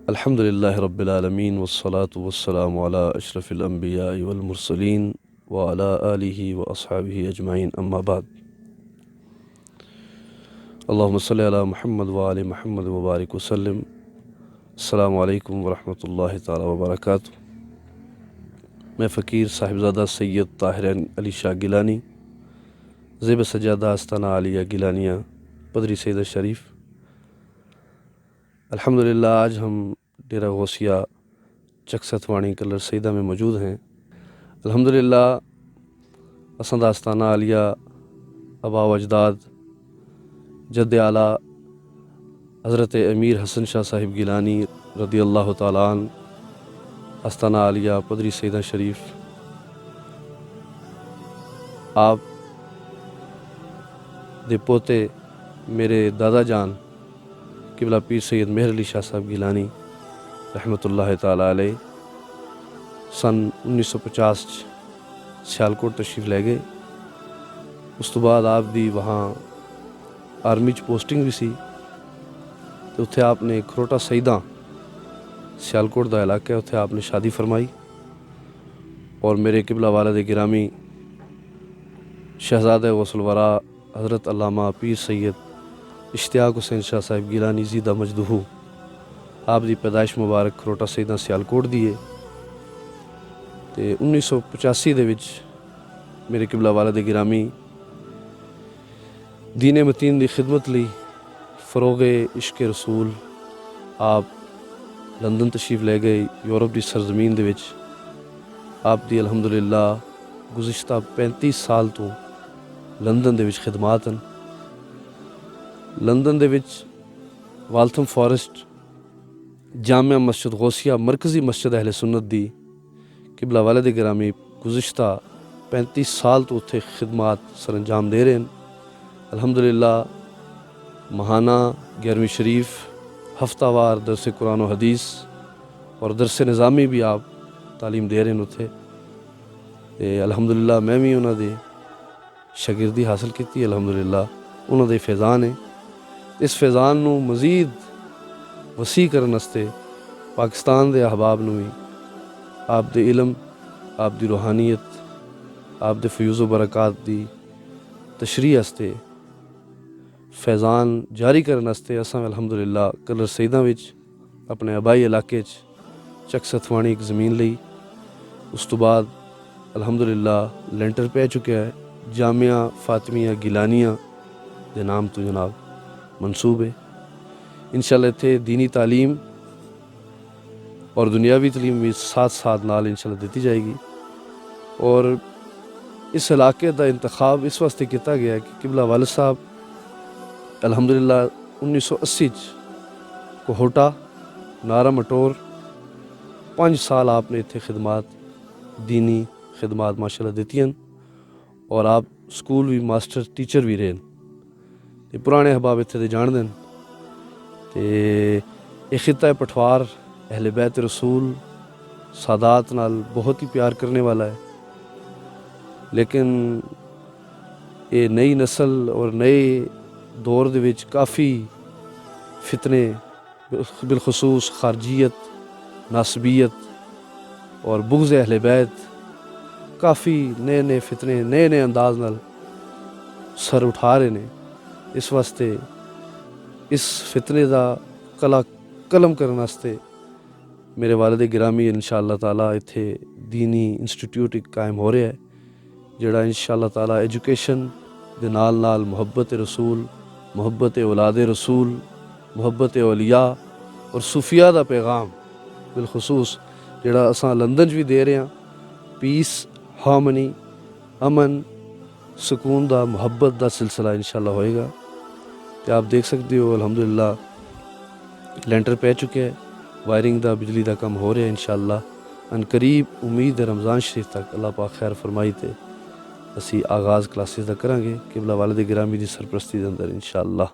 الحمد للہ رب العالمین والصلاة والسلام علی اشرف الانبیاء والمرسلین وعلی آلہ واصحابہ اجمعین اما بعد۔ اللہم صلی علی محمد وعلی محمد وبارک وسلم۔ السلام علیکم ورحمۃ اللہ تعالی وبرکاتہ۔ میں فقیر صاحبزادہ سید طاہر علی شاہ گیلانی، زیب سجادہ آستانہ عالیہ گیلانیہ پدری سیدہ شریف، الحمدللہ آج ہم ڈیرہ غوثیہ چک ستوانی کلر سیدہ میں موجود ہیں۔ الحمدللہ اساں دا آستانہ عالیہ آبا و اجداد جد اعلیٰ حضرت امیر حسن شاہ صاحب گیلانی رضی اللہ تعالیٰ عنہ آستانہ عالیہ پدری سیدہ شریف، آپ دے پوتے میرے دادا جان قبلہ پیر سید مہر علی شاہ صاحب گیلانی رحمۃ اللہ تعالیٰ علیہ سن 1950 سیالکوٹ تشریف لے گئے۔ اس تو بعد آپ دی وہاں آرمی چ پوسٹنگ بھی سی، تو اتھے آپ نے کھروٹا سیداں سیالکوٹ دا علاقہ ہے، اتھے آپ نے شادی فرمائی، اور میرے قبلہ والد گرامی شہزادہ غوث الورا حضرت علامہ پیر سید اشتیاق حسین شاہ صاحب گیلانی زیدہ مجدہو، آپ دی پیدائش مبارک کھروٹا سیداں سیالکوٹ دیے۔ تے 1985 دے وچ میرے قبلہ والد گرامی دین متین دی خدمت لی فروغ عشق رسول آپ لندن تشریف لے گئے، یورپ دی سرزمین دے وچ آپ دی الحمدللہ گزشتہ 35 سال تو لندن دے وچ خدمات ہیں۔ لندن دے وچ والتھم فارسٹ جامعہ مسجد غوثیہ مرکزی مسجد اہل سنت دی قبلہ والد گرامی گزشتہ 35 سال تو اتھے خدمات سر انجام دے رہے ہیں۔ الحمدللہ ماہانہ 11ویں شریف، ہفتہ وار درس قرآن و حدیث اور درس نظامی بھی آپ تعلیم دے رہے ہیں اتھے۔ الحمدللہ میں بھی انہوں دے شاگردی حاصل کیتی، الحمدللہ انہوں دے فیضان ہے۔ اس فیضان نو مزید وسیع کرن واسطے پاکستان دے احباب نو بھی آپ دے علم، آپ دی روحانیت، آپ دے فیوز و برکات دی تشریح واسطے فیضان جاری کرن واسطے اساں الحمدللہ کلر سیداں وچ اپنے آبائی علاقے چک ستوانی ایک زمین لئی۔ اس تو بعد الحمدللہ لینٹر پہ چکا ہے، جامعہ فاطمیہ گیلانیہ دے نام تو جناب منصوب ہے۔ انشاءاللہ اتھے دینی تعلیم اور دنیاوی تعلیم بھی ساتھ ساتھ نال انشاءاللہ دیتی جائے گی۔ اور اس علاقے دا انتخاب اس واسطے کیتا گیا ہے کہ قبلہ والد صاحب الحمدللہ 1980 کوہوٹا نارا مٹور 5 سال آپ نے اتھے خدمات دینی خدمات ماشاءاللہ دیتی ہیں، اور آپ سکول بھی ماسٹر ٹیچر بھی رہے ہیں۔ پرانے احباب اتھے دے جان دیں تے یہ خطہ پٹھوار اہل بیت رسول سادات نال بہت ہی پیار کرنے والا ہے، لیکن یہ نئی نسل اور نئے دور دے وچ کافی فتنے بالخصوص خارجیت، ناسبیت اور بغض اہل بیت، کافی نئے نئے فتنے نئے نئے انداز نال سر اٹھا رہے ہیں۔ اس واسطے اس فتنے دا قلم کرنے واسطے میرے والد گرامی انشاءاللہ تعالیٰ اتھے دینی انسٹیٹیوٹ قائم ہو رہا ہے، جڑا انشاءاللہ تعالیٰ ایجوکیشن دے نال نال محبت رسول، محبت اولاد رسول، محبت اولیاء اور صوفیاء دا پیغام بالخصوص جڑا اساں لندن بھی دے رہے ہیں، پیس، ہارمنی، امن، سکون دا، محبت دا سلسلہ انشاءاللہ ہوئے گا۔ کہ آپ دیکھ سکتے ہو الحمدللہ لینٹر پہ چکے ہے، وائرنگ دا بجلی دا کم ہو رہا ہے انشاءاللہ۔ ان قریب امید ہے رمضان شریف تک اللہ پاک خیر فرمائی تے اسی آغاز کلاسز دا کریں گے قبلہ والد گرامی دی سرپرستی دے اندر انشاءاللہ۔